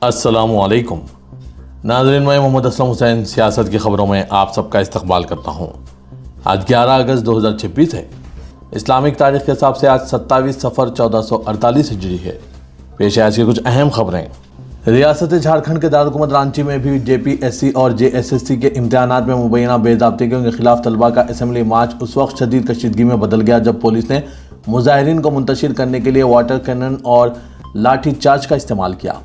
अस्सलामुअलैकुम नाज़रीन, मैं मोहम्मद असलम हुसैन सियासत की ख़बरों में आप सबका इस्तकबाल करता हूँ। आज 11 अगस्त 2026 है। इस्लामिक तारीख़ के हिसाब से आज 27 सफ़र 1448 हिजरी है। पेश है आज की कुछ अहम खबरें। रियासत झारखंड के दारुल रांची में भी JPSC और JSSC के इम्तहानात में मुबैना बेज़ाब्तियों के खिलाफ तलबा का असम्बली मार्च उस वक्त शदीद कशीदगी में बदल गया जब पुलिस ने मुजाहिरीन को मुंतशिर करने के लिए वाटर कैनन और लाठी चार्ज का इस्तेमाल किया।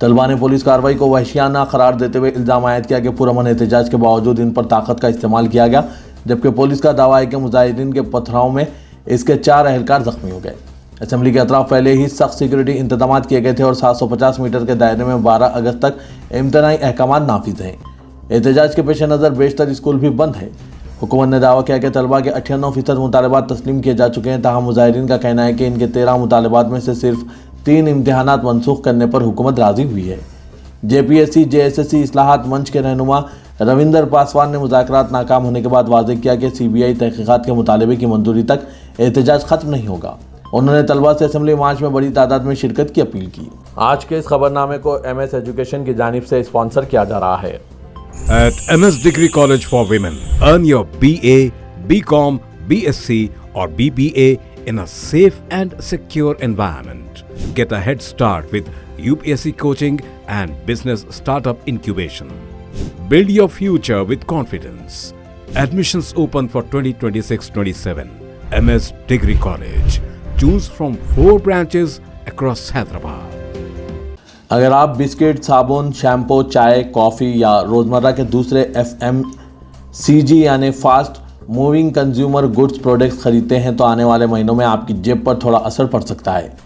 तलबा ने पुलिस कार्रवाई को वहशियाना करार देते हुए इल्ज़ाम आयद किया कि पुरअमन एहतजाज के बावजूद इन पर ताकत का इस्तेमाल किया गया, जबकि पुलिस का दावा है कि मुजाहिरीन के पथराव में इसके 4 एहलकार जख्मी हो गए। असम्बली के अतराफ पहले ही सख्त सिक्योरिटी इंतजाम किए गए थे और 750 मीटर के दायरे में 12 अगस्त तक इम्तनाई अहकाम नाफिज हैं। एहतजाज के पेश नज़र बेशतर स्कूल भी बंद है। हुकूमत ने दावा किया कि तलबा के 98% मुतालबात तस्लीम किए जा चुके हैं, ताहम मुजाहिरीन का कहना है कि इनके 13 मुतालबात में से सिर्फ 3 इम्तहानात मनसूख करने पर हुकूमत राजी हुई है। JPSC JSSC इस्लाहात मंच के रहनुमा रविंदर पासवान ने मुज़ाकरात नाकाम होने के बाद वाज़ेह किया कि CBI तहकीकात के मुतालबे की मंजूरी तक एहतजाज खत्म नहीं होगा। उन्होंने तलबा से असम्बली मार्च में बड़ी तादाद में शिरकत की अपील की। आज के इस खबरनामे को MS एजुकेशन की जानिब से स्पॉन्सर किया जा रहा है। At MS Degree College for Women, earn your BA, BCom, BSc or BBA in a safe and secure environment. Get a head start with UPSC coaching and business startup incubation. Build your future with confidence. Admissions open for 2026-27. MS Degree College. Choose from 4 branches across Hyderabad. अगर आप biscuit, साबुन, shampoo, चाय, coffee या रोज़मर्रा के दूसरे FMCG यानी fast moving consumer goods products खरीदते हैं तो आने वाले महीनों में आपकी जेब पर थोड़ा असर पड़ सकता है।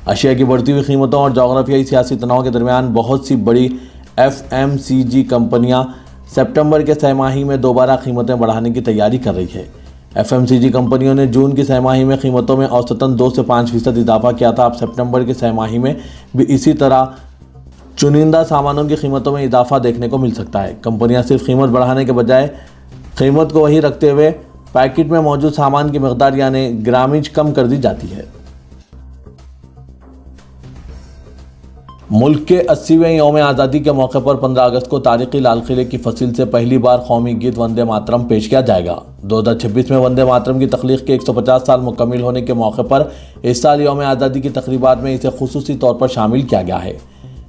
अशिया की बढ़ती हुई कीमतों और जोग्राफियाई सियासी तनाव के दरमियान बहुत सी बड़ी FMCG कंपनियां सितंबर के सहमाही में दोबारा कीमतें बढ़ाने की तैयारी कर रही है। FMCG कंपनियों ने जून की सहमाही में कीमतों में औसतन 2 से 5% इजाफा किया था। अब सितंबर के सहमाही में भी इसी तरह चुनिंदा सामानों की कीमतों में इजाफा देखने को मिल सकता है। कंपनियां सिर्फ कीमत बढ़ाने के बजाय कीमत को वही रखते हुए पैकेट में मौजूद सामान की मकदार यानी ग्रामीज कम कर दी जाती है। मुल्क के 80वें यौम आज़ादी के मौके पर 15 अगस्त को तारीखी लाल किले की फसील से पहली बार कौमी गीत वंदे मातरम पेश किया जाएगा। 2026 में वंदे मातरम की तख्लीक के 150 साल मुकम्मिल होने के मौके पर इस साल यौम आज़ादी की तकरीबात में इसे खुसूसी तौर पर शामिल किया गया है।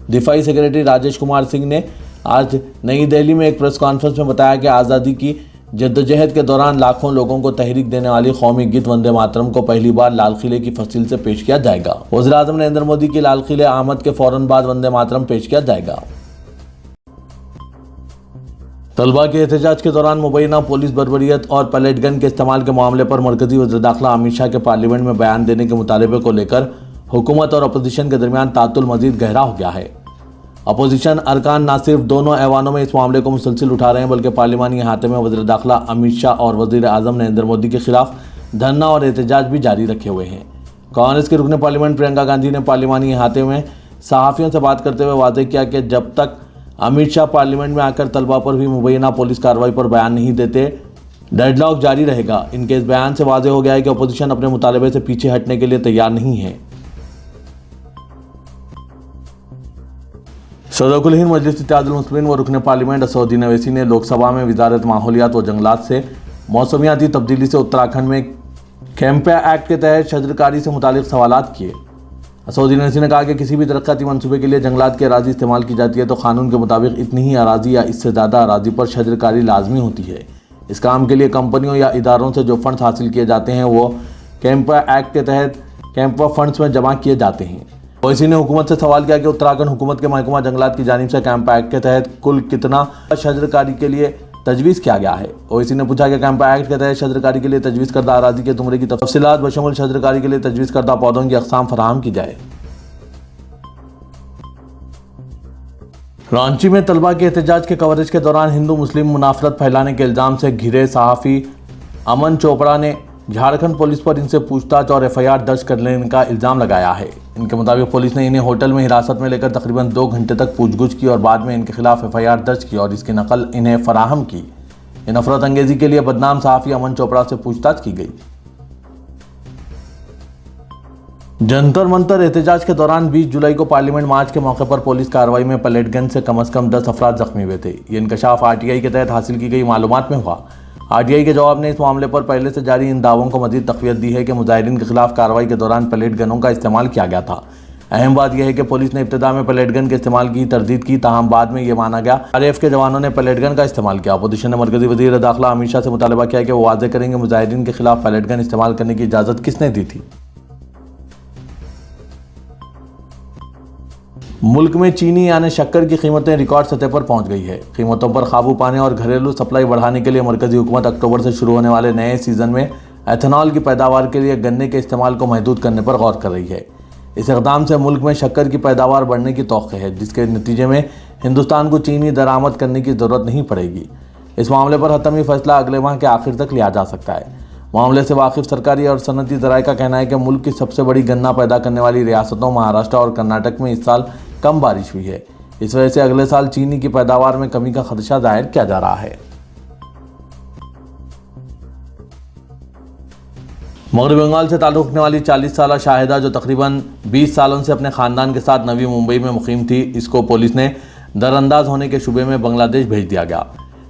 दिफाई सेक्रेटरी राजेश कुमार सिंह ने आज नई दिल्ली में एक प्रेस कॉन्फ्रेंस में बताया कि आज़ादी की जद्दोजहद के दौरान लाखों लोगों को तहरीक देने वाली कौमी गीत वंदे मातरम को पहली बार लाल किले की फसील से पेश किया जाएगा। वज़ीर-ए-आज़म नरेंद्र मोदी की लाल किले आमद के फौरन बाद वंदे मातरम पेश किया जाएगा। तलबा के एहतजाज के दौरान मुबैना पुलिस बर्बरियत और पैलेट गन के इस्तेमाल के मामले पर मरकजी वज़ीर दाखिला अमित शाह के पार्लियामेंट में बयान देने के मुतालबे को लेकर हुकूमत और अपोजिशन के दरमियान तातुल मजीद गहरा हो गया है। अपोजिशन अरकान न सिर्फ दोनों ऐवानों में इस मामले को मुसलसिल उठा रहे हैं, बल्कि पार्लिमानी अहाते में वज़ीर दाखिला अमित शाह और वज़ीर-ए-आज़म नरेंद्र मोदी के खिलाफ धरना और एहतजाज भी जारी रखे हुए हैं। कांग्रेस के रुकन पार्लियामेंट प्रियंका गांधी ने पार्लिमानी अहाते में सहाफ़ियों से बात करते हुए वादे किया कि जब तक अमित शाह पार्लियामेंट में आकर तलबा पर हुई मुबैना पुलिस कार्रवाई पर बयान नहीं देते, डेडलॉक जारी रहेगा। इनके इस बयान से वाज़ेह हो गया है कि अपोजिशन अपने मुतालबे से पीछे हटने के लिए तैयार नहीं है। सदरुल हिंद मजलिस इत्तेहादुल मुस्लिमीन व रुकन पार्लियामेंट असदुद्दीन अवैसी ने लोकसभा में वजारत माहौलियात व जंगलात से मौसमियाती तब्दीली से उत्तराखंड में कैंपा एक्ट के तहत शजरकारी से मुतालिक सवालात किए। असदुद्दीन अवैसी ने कहा कि किसी भी तरक्याती मनसूबे के लिए जंगलात की अराजी इस्तेमाल की जाती है तो कानून के मुताबिक इतनी ही अराजी या इससे ज़्यादा अराजी पर शजरकारी लाजमी होती है। इस काम के लिए कंपनियों या इदारों से जो फंड्स हासिल किए जाते हैं वो कैंपा एक्ट के तहत कैंपा फंड्स में जमा किए जाते हैं। ओवैसी ने हुकूमत से सवाल किया कि उत्तराखंड हुकूमत के महकमा जंगलात की जानिब से कैंपा एक्ट के तहत कुल कितना शजरकारी के लिए तजवीज़ किया गया है। ओवैसी ने पूछा कि कैंपा एक्ट के तहत शजरकारी के लिए तजवीज़ करदा अराजी के जुमरे की तफसीलात बशमूल शजरकारी के लिए तजवीज़ करदा पौधों की अक़साम फराहम की जाए। रांची में तलबा के एहतजाज के कवरेज के दौरान हिंदू मुस्लिम मुनाफरत फैलाने के इल्ज़ाम से घिरे सहाफ़ी अमन चोपड़ा ने झारखंड पुलिस पर इनसे पूछताछ और FIR दर्ज कर लेने का इल्ज़ाम लगाया है। इनके मुताबिक पुलिस ने इन्हें होटल में हिरासत में लेकर तकरीबन 2 घंटे तक पूछगछ की और बाद में इनके खिलाफ FIR दर्ज की और इसकी नकल इन्हें फराहम की। इन नफरत अंगेजी के लिए बदनाम सहाफ़ी अमन चोपड़ा से पूछताछ की गई। जंतर मंतर एहतजाज के दौरान 20 जुलाई को पार्लियामेंट मार्च के मौके पर पुलिस कार्रवाई में पलेट गन से कम 10 अफराद जख्मी हुए थे। ये इंकशाफ आरटीआई के तहत हासिल की गई मालूमात में हुआ। आरटीआई के जवाब ने इस मामले पर पहले से जारी इन दावों को मजीद तक़वियत दी है कि मुजाहिरीन के खिलाफ कार्रवाई के दौरान पलेट गनों का इस्तेमाल किया गया था। अहम बात यह है कि पुलिस ने इब्तिदा में पलेट गन के इस्तेमाल की तरदीद की, ताहम बाद में यह माना गया आरएएफ के जवानों ने पलेट गन का इस्तेमाल किया। अपोजिशन ने मरकजी वज़ीर दाखिला अमित शाह से मुतालबा किया कि वो वाज़ेह करेंगे मुजाहिरीन के खिलाफ पलेट गन इस्तेमाल करने की इजाज़त किसने दी थी। मुल्क में चीनी यानी शक्कर की कीमतें रिकॉर्ड सतह पर पहुंच गई है। कीमतों पर काबू पाने और घरेलू सप्लाई बढ़ाने के लिए मरकजी हुकूमत अक्टूबर से शुरू होने वाले नए सीजन में एथेनॉल की पैदावार के लिए गन्ने के इस्तेमाल को महदूद करने पर गौर कर रही है। इस इक़दाम से मुल्क में शक्कर की पैदावार बढ़ने की तौक़्क़े है, जिसके नतीजे में हिंदुस्तान को चीनी दरामद करने की ज़रूरत नहीं पड़ेगी। इस मामले पर हतमी फैसला अगले माह के आखिर तक लिया जा सकता है। मामले से वाकिफ सरकारी और सनती ज़राए का कहना है कि मुल्क की सबसे बड़ी गन्ना पैदा करने वाली रियासतों महाराष्ट्र और कर्नाटक में इस साल कम बारिश हुई है। इस वजह से अगले साल चीनी की पैदावार में कमी का खदशा जाहिर किया जा रहा है। मगरबी बंगाल से ताल्लुक़ रखने वाली 40 साला शाहिदा जो तकरीबन 20 सालों से अपने ख़ानदान के साथ नवी मुंबई में मुकीम थी, इसको पुलिस ने दरअंदाज होने के शुबे में बांग्लादेश भेज दिया गया।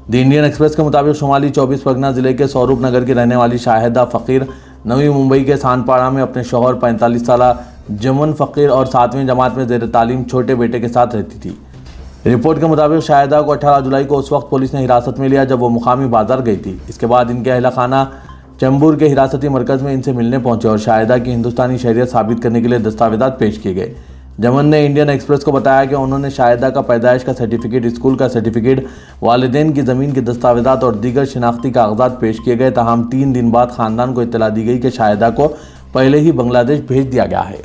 द इंडियन एक्सप्रेस के मुताबिक शुमाली 24 परगना जिले के स्वरूप नगर की रहने वाली शाहिदा फ़कीर नवी मुंबई के सानपाड़ा में अपने शौहर 45 साला जमन फ़कीर और 7वीं जमात में ज़ेर तालीम छोटे बेटे के साथ रहती थी। रिपोर्ट के मुताबिक शाहिदा को 18 जुलाई को उस वक्त पुलिस ने हिरासत में लिया जब वो मुकामी बाजार गई थी। इसके बाद इनके अहला खाना चैम्बूर के हिरासती मरकज़ में इनसे मिलने पहुंचे और शाहिदा की हिंदुस्तानी शहरियत साबित करने के लिए दस्तावेज़ात पेश किए गए। जमन ने इंडियन एक्सप्रेस को बताया कि उन्होंने शाहिदा का पैदाइश का सर्टिफिकेट, स्कूल का सर्टिफिकेट, वालिदैन की ज़मीन के दस्तावेज़ात और दीगर शिनाख्ती कागजात पेश किए गए। ताहम 3 दिन बाद ख़ानदान को इत्तला दी गई कि शाहिदा को पहले ही बांग्लादेश भेज दिया गया है।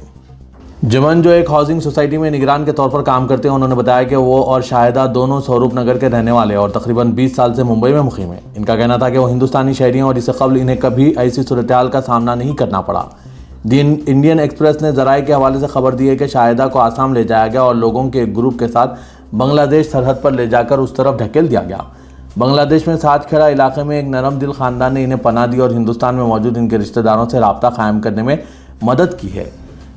जमन जो एक हाउसिंग सोसाइटी में निगरान के तौर पर काम करते हैं, उन्होंने बताया कि वो और शाहिदा दोनों स्वरूप नगर के रहने वाले और तकरीबन 20 साल से मुंबई में मुकीम हैं। इनका कहना था कि वो हिंदुस्तानी शहरी हैं और इससे कबल इन्हें कभी ऐसी सूरत हाल का सामना नहीं करना पड़ा। इंडियन एक्सप्रेस ने ज़राए के हवाले से खबर दी है कि शाहिदा को आसाम ले जाया गया और लोगों के एक ग्रुप के साथ बांग्लादेश सरहद पर ले जाकर उस तरफ ढकेल दिया गया। बांग्लादेश में सातखेड़ा इलाके में एक नरम दिल ख़ानदान ने इन्हें पनाह दी और हिंदुस्तान में मौजूद इनके रिश्तेदारों से रब्ता कायम करने में मदद की है।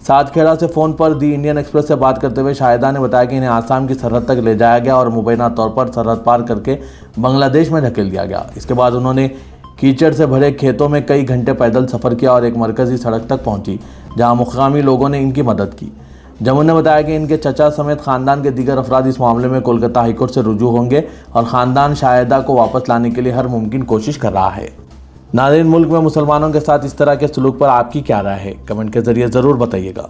सातखेड़ा से फ़ोन पर दी इंडियन एक्सप्रेस से बात करते हुए शाहिदा ने बताया कि इन्हें आसाम की सरहद तक ले जाया गया और मुबैना तौर पर सरहद पार करके बांग्लादेश में ढकेल दिया गया। इसके बाद उन्होंने कीचड़ से भरे खेतों में कई घंटे पैदल सफ़र किया और एक मरकज़ी सड़क तक पहुंची, जहां मुकामी लोगों ने इनकी मदद की। जमुन ने बताया कि इनके चचा समेत ख़ानदान के दीगर अफराद इस मामले में कोलकाता हाईकोर्ट से रुजू होंगे और ख़ानदान शाहिदा को वापस लाने के लिए हर मुमकिन कोशिश कर रहा है। नाज़रीन, मुल्क में मुसलमानों के साथ इस तरह के सलूक पर आपकी क्या राय है? कमेंट के ज़रिए ज़रूर बताइएगा।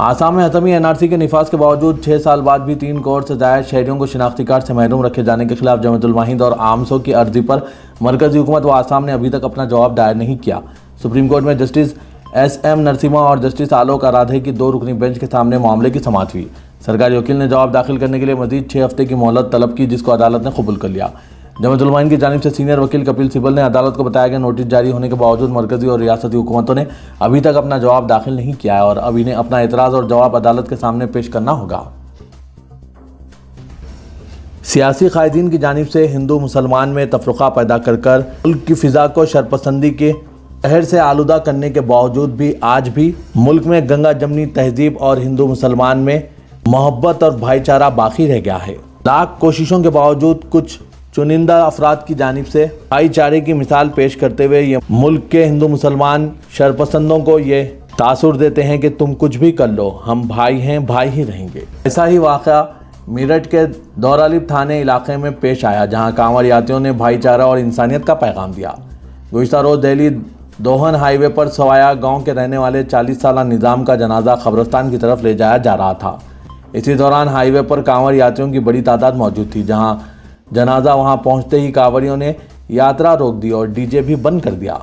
आसाम में हतमी एनआरसी के निफाज के बावजूद 6 साल बाद भी 3 करोड़ से ज़ायद शहरियों को शिनाख्ती कार्ड से महरूम रखे जाने के खिलाफ जमातुल माहिद और आमसो की अर्जी पर मरकजी हुकूमत व आसाम ने अभी तक अपना जवाब दायर नहीं किया। सुप्रीम कोर्ट में जस्टिस एस.एम. नरसिम्हा और जस्टिस आलोक आराधे की 2 रुकनी बेंच के सामने मामले की समाअत हुई। सरकारी वकील ने जवाब दाखिल करने के लिए मजीद 6 हफ्ते की मोहलत तलब की, जिसको अदालत ने कबूल कर लिया। जमातुल माहिद की जानिब से सीनियर वकील कपिल सिब्बल ने अदालत को बताया कि नोटिस जारी होने के बावजूद मरकजी और रियासती हुकूमतों ने अभी तक अपना जवाब दाखिल नहीं किया है और अब इन्हें अपना एतराज़ और जवाब अदालत के सामने पेश करना होगा। सियासी कायदीन की जानिब से हिंदू मुसलमान में तफरुक़ा पैदा कर मुल्क की फ़िज़ा को शरपसंदी के शहर से आलूदा करने के बावजूद भी आज भी मुल्क में गंगा जमनी तहजीब और हिंदू मुसलमान में मोहब्बत और भाईचारा बाकी रह गया है। लाख कोशिशों के बावजूद कुछ चुनिंदा अफराद की जानिब से भाईचारे की मिसाल पेश करते हुए ये मुल्क के हिंदू मुसलमान शरपसंदों को ये तासुर देते हैं कि तुम कुछ भी कर लो, हम भाई हैं, भाई ही रहेंगे। ऐसा ही वाक़या मेरठ के दौरालिब थाने इलाके में पेश आया, जहां कांवड़ यात्रियों ने भाईचारा और इंसानियत का पैगाम दिया। गुज़िश्ता रोज़ दिल्ली दोहन हाईवे पर सवाया गांव के रहने वाले 40 साला निज़ाम का जनाजा कब्रिस्तान की तरफ ले जाया जा रहा था। इसी दौरान हाईवे पर कांवड़ यात्रियों की बड़ी तादाद मौजूद थी। जहां जनाजा वहां पहुंचते ही कांवड़ियों ने यात्रा रोक दी और डीजे भी बंद कर दिया।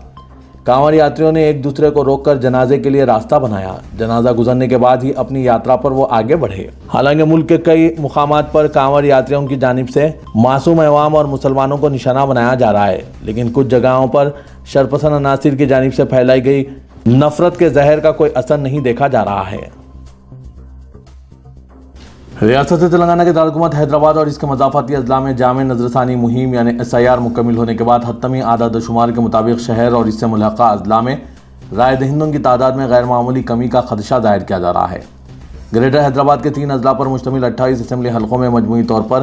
कांवड़ यात्रियों ने एक दूसरे को रोककर जनाजे के लिए रास्ता बनाया। जनाजा गुजरने के बाद ही अपनी यात्रा पर वो आगे बढ़े। हालांकि मुल्क के कई मुकामात पर कांवड़ यात्रियों की जानिब से मासूम अवाम और मुसलमानों को निशाना बनाया जा रहा है, लेकिन कुछ जगहों पर शरपसंद अनासिर की जानिब से फैलाई गई नफरत के जहर का कोई असर नहीं देखा जा रहा है। रियासत तेलंगाना के दारकूमत हैदराबाद और इसके मज़ाफ़ाती अजला में जामे नजरसानी मुहिम यानी SIR मुकम्मिल होने के बाद हतमी आदादशुमार के मुताबिक शहर और इससे मुल्हक़ा अजला में राय दहिंदों की तादाद में गैर मामूली कमी का खदशा जाहिर किया जा रहा है। ग्रेटर हैदराबाद के 3 अजला पर मुश्तमिल 28 असम्बली हलकों में मजमूई तौर पर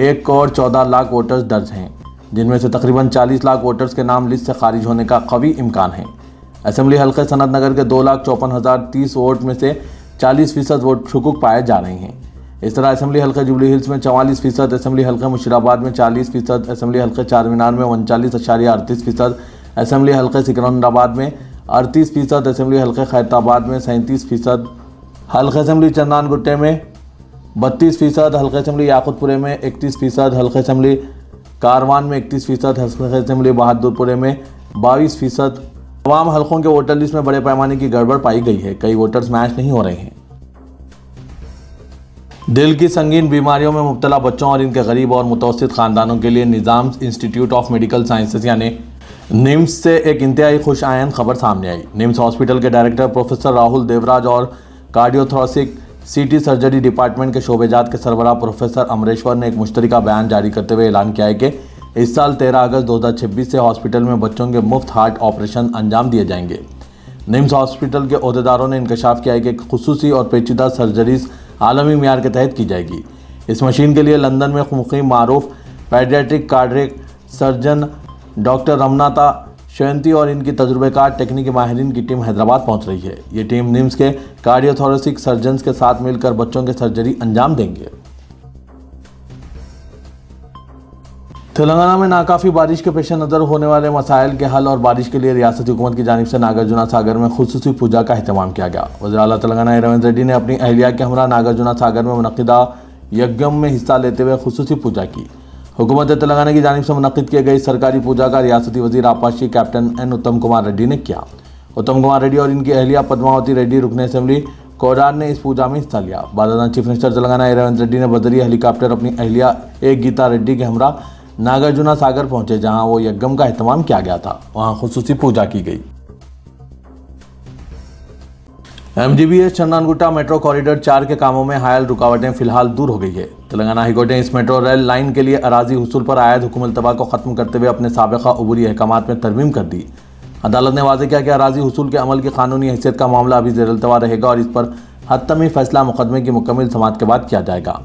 1 करोड़ 14 लाख वोटर्स दर्ज हैं, जिनमें से तकरीबन 40 लाख वोटर्स के नाम लिस्ट से खारिज होने का कवी इम्कान है। असम्बली हल्के सनत नगर के 2,54,030 वोट में से 40% वोट शुकुक पाए जा रहे हैं। इस तरह असम्बली हल्के जुबली हिल्स में 44%, असम्बली हल्के मुशीराबाद में 40%, असम्बली हल्के चारमीनार में 39.38%, असम्बली हल्के सिकंदराबाद में 38%, असम्बली हल्के खैरताबाद में 37%, हल्के असम्बली चंदानगुट्टे में 32%, हल्के असम्बली याकुतपुरे में 31%, हल्के असम्बली कारवान में 31%, हल्के असम्बली बहादुरपुरे में 22%। तमाम हल्कों के वोटर लिस्ट में बड़े पैमाने की गड़बड़ पाई गई है। कई वोटर्स मैच नहीं हो रहे हैं। दिल की संगीन बीमारियों में मुब्तला बच्चों और इनके गरीब और मुतवस्सित ख़ानदानों के लिए निज़ाम इंस्टीट्यूट ऑफ मेडिकल साइंसेज यानी निम्स से एक इंतहाई खुश आयन खबर सामने आई। निम्स हॉस्पिटल के डायरेक्टर प्रोफेसर राहुल देवराज और कार्डियोथोरेसिक CT सर्जरी डिपार्टमेंट के शोबेजात के सरबराह प्रोफेसर अमरेश्वर ने एक मुश्तरका बयान जारी करते हुए ऐलान किया है कि इस साल 13 अगस्त 2026 से हॉस्पिटल में बच्चों के मुफ्त हार्ट ऑपरेशन अंजाम दिए जाएंगे। निम्स हॉस्पिटल के अहदेदारों ने इंकशाफ किया है कि खुसूसी और पेचीदा सर्जरीज आलमी मियार के तहत की जाएगी। इस मशीन के लिए लंदन में मुक़ीम मारूफ पैडियाट्रिक कार्डियक सर्जन डॉक्टर रमनाता शयंती और इनकी तजुर्बेकार टेक्निकी माहिरीन की टीम हैदराबाद पहुंच रही है। ये टीम निम्स के कार्डियोथोरेसिक सर्जन्स के साथ मिलकर बच्चों के सर्जरी अंजाम देंगे। तेलंगाना में नाकाफ़ी बारिश के पेश नज़र होने वाले मसाइल के हल और बारिश के लिए रियासती हुकूमत की जानिब से नागार्जुना सागर में खुसूसी पूजा का अहतमाम किया गया। वज़ीर आला तेलंगाना रेवंत रेड्डी ने अपनी अहलिया के हमरा नागार्जुना सागर में मुनक़िदा यज्ञम में हिस्सा लेते हुए खुसूसी पूजा की। हुकूमत तेलंगाना की जानिब से मुनक़िद की गई सरकारी पूजा का रियासती वज़ीर आपाशी कैप्टन N उत्तम कुमार रेड्डी ने किया। उत्तम कुमार रेड्डी और इनकी अहलिया पद्मावती रेड्डी रुकन असम्बली कोडार ने इस पूजा में हिस्सा लिया। बाद चीफ मिनिस्टर तेलंगाना रेवंत रेड्डी ने बदरी हेलीकॉप्टर अपनी अहलिया एक गीता रेड्डी के हमरा नागार्जुना सागर पहुंचे, जहां वो यज्ञम का एहतमाम किया गया था। वहां खुसूसी पूजा की गई। MGBS चंदानगुट्टा मेट्रो कॉरिडोर 4 के कामों में हायल रुकावटें फिलहाल दूर हो गई है। तेलंगाना हाईकोर्ट ने इस मेट्रो रेल लाइन के लिए अराजी हुसूल पर आयद हुक्म इल्तवा को खत्म करते हुए अपने साबिक़ा अबूरी अहकामात में तरमीम कर दी। अदालत ने वाज़ेह किया कि अराजी हुसूल के अमल की कानूनी हैसियत का मामला अभी ज़ेर इल्तवा रहेगा और इस पर हतमी फैसला मुकदमे की मुकम्मल समाअत के बाद किया जाएगा।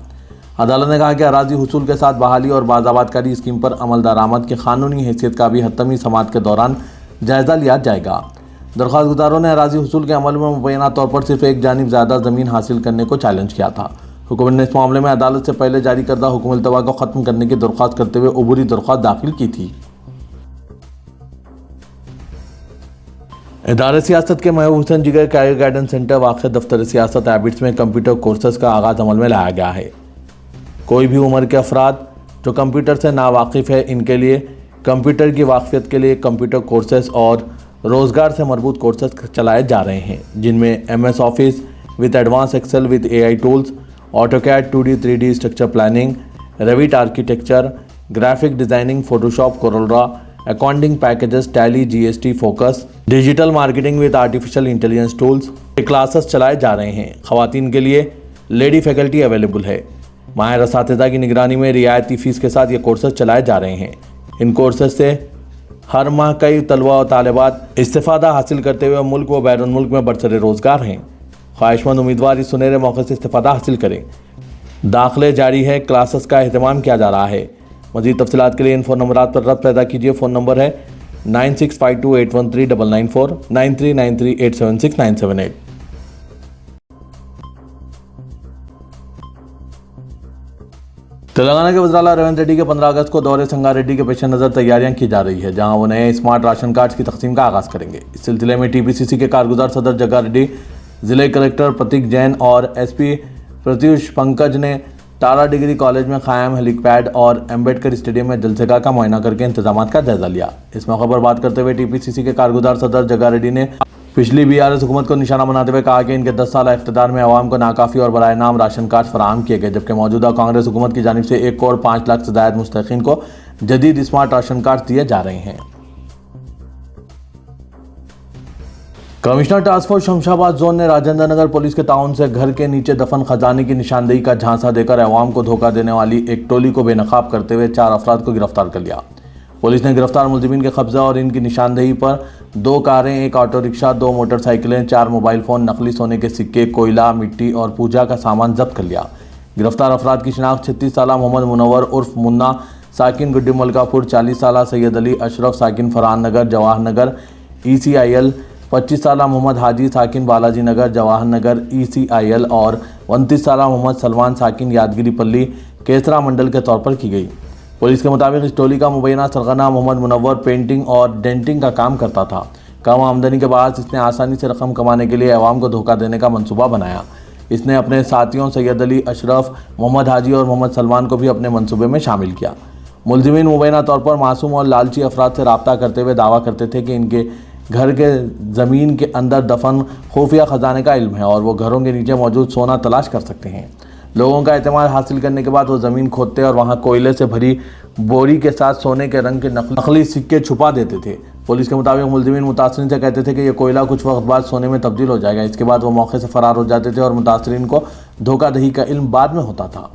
अदालत ने कहा कि अराजी हुसूल के साथ बहाली और बाज़ाबादकारी स्कीम पर अमल दरामद की कानूनी हैसियत का भी हतमी समाअत के दौरान जायज़ा लिया जाएगा। दरख्वास्त गुजारों ने अराजी हुसूल के अमल में मुबैना तौर पर सिर्फ एक जानिब ज़्यादा ज़मीन हासिल करने को चैलेंज किया था। हुकूमत ने इस मामले में अदालत से पहले जारी करदा हुक्म इल्तवा को ख़त्म करने की दरख्वास्त करते हुए अबूरी दरख्वास्त दाखिल की थी। इदारे सियासत के महबूब हुसैन जिगर कैरियर गाइडेंस सेंटर वाक़ दफ्तर सियासत एबिट्स में कंप्यूटर कोर्सेज का आगाज़ अमल में लाया गया है। कोई भी उम्र के अफराद जो कंप्यूटर से नावाकिफ़ है, इनके लिए कंप्यूटर की वाक़फियत के लिए कंप्यूटर कोर्सेज और रोज़गार से मरबूत कोर्सेज चलाए जा रहे हैं, जिनमें MS office with advance Excel with AI tools, AutoCAD 2D 3D structure planning, Revit architecture, graphic designing, Photoshop, CorelDRAW, accounting packages, Tally, GST, focus, digital marketing with artificial intelligence tools के classes चलाए जा रहे हैं। ख़वातीन के लिए lady faculty available है। माहिर असातिज़ा की निगरानी में रियायती फ़ीस के साथ ये कोर्सेज चलाए जा रहे हैं। इन कोर्सेज से हर माह कई तलबा और तालिबात इस्तिफ़ादा हासिल करते हुए मुल्क व बैरून मुल्क में बरसरे रोज़गार हैं। ख्वाहिशमंद उम्मीदवार इस सुनहरे मौके से इस्तिफ़ादा हासिल करें। दाखिले जारी है, क्लासेस का अहतमाम किया जा रहा है। मज़ीद तफ़सीलात के लिए इन फ़ोन नंबरात पर रब्त पैदा कीजिए। फ़ोन नंबर है 9652813994, 9393876978। तेलंगाना के वज़ीर आला रेवंत रेड्डी के 15 अगस्त को दौरे संगारेड्डी के पेश नज़र तैयारियां की जा रही है, जहां वो नए स्मार्ट राशन कार्ड्स की तकसीम का आगाज़ करेंगे। इस सिलसिले में TPCC के कारगुजार सदर जग्गा रेड्डी, ज़िले कलेक्टर प्रतीक जैन और SP प्रत्युष पंकज ने टारा डिग्री कॉलेज में कायम हेलीपैड और अम्बेडकर स्टेडियम में जलसेगा का मुआयना करके इंतजाम का जायजा लिया। इस मौके पर बात करते हुए TPCC के कारगुजार सदर जग्गा रेड्डी ने पिछली BRS हुकूमत को निशाना बनाते हुए कहा कि इनके 10 साल इख्तिदार में अवाम को नाकाफ़ी और बराए नाम राशन कार्ड फराहम किए गए, जबकि मौजूदा कांग्रेस हुकूमत की जानिब से 1 करोड़ 5 लाख से ज़ायद मुस्तहिक़ीन को जदीद स्मार्ट राशन कार्ड दिए जा रहे हैं। Commissioner task force Shamshabad zone ने राजेंद्र नगर पुलिस के ताउन से घर के नीचे दफन खजाने की निशानदेही का झांसा देकर अवाम को धोखा देने वाली एक टोली को बेनकाब करते हुए 4 अफराद को गिरफ्तार कर लिया। पुलिस ने गिरफ्तार मुलजिमीन के कब्जा और इनकी निशानदेही पर 2 कारें, 1 ऑटो रिक्शा, 2 मोटरसाइकिलें, 4 मोबाइल फ़ोन, नकली सोने के सिक्के, कोयला, मिट्टी और पूजा का सामान जब्त कर लिया। गिरफ्तार अफराद की शिनाख्त 36 साल मोहम्मद मुनव्वर उर्फ मुन्ना साकिन गुड्डी मलकापुर, 40 साल सैयद अली अशरफ साकिन फरहान नगर जवाहर नगर ECIL, 25 साल मोहम्मद हाजी साकिन बालाजी नगर जवाहर नगर ECIL और 29 साल मोहम्मद सलमान साकिन यादगिरी पल्ली केसरा मंडल के तौर पर की गई। पुलिस के मुताबिक इस टोली का मुबैना सरगना मोहम्मद मुनव्वर पेंटिंग और डेंटिंग का काम करता था। कम आमदनी के बाद इसने आसानी से रकम कमाने के लिए अवाम को धोखा देने का मंसूबा बनाया। इसने अपने साथियों सैयद अली अशरफ, मोहम्मद हाजी और मोहम्मद सलमान को भी अपने मंसूबे में शामिल किया। मुलजिमीन मुबैना तौर पर मासूम और लालची अफराद से रब्ता करते हुए दावा करते थे कि इनके घर के ज़मीन के अंदर दफन खुफिया ख़जाने का इल्म है और वो घरों के नीचे मौजूद सोना तलाश कर सकते हैं। लोगों का एतमाद हासिल करने के बाद वो ज़मीन खोदते और वहाँ कोयले से भरी बोरी के साथ सोने के रंग के नकली सिक्के छुपा देते थे। पुलिस के मुताबिक मुलजिमीन मुतासरीन से कहते थे कि ये कोयला कुछ वक्त बाद सोने में तब्दील हो जाएगा। इसके बाद वो मौके से फ़रार हो जाते थे और मुतासरीन को धोखाधड़ी का इल्म बाद में होता था।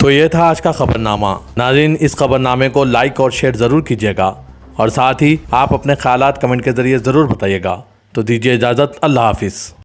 तो ये था आज का खबरनामा। नाज़रीन, इस खबरनामे को लाइक और शेयर ज़रूर कीजिएगा और साथ ही आप अपने ख्यालात कमेंट के ज़रिए ज़रूर बताइएगा। तो दीजिए इजाज़त। अल्लाह हाफिज़।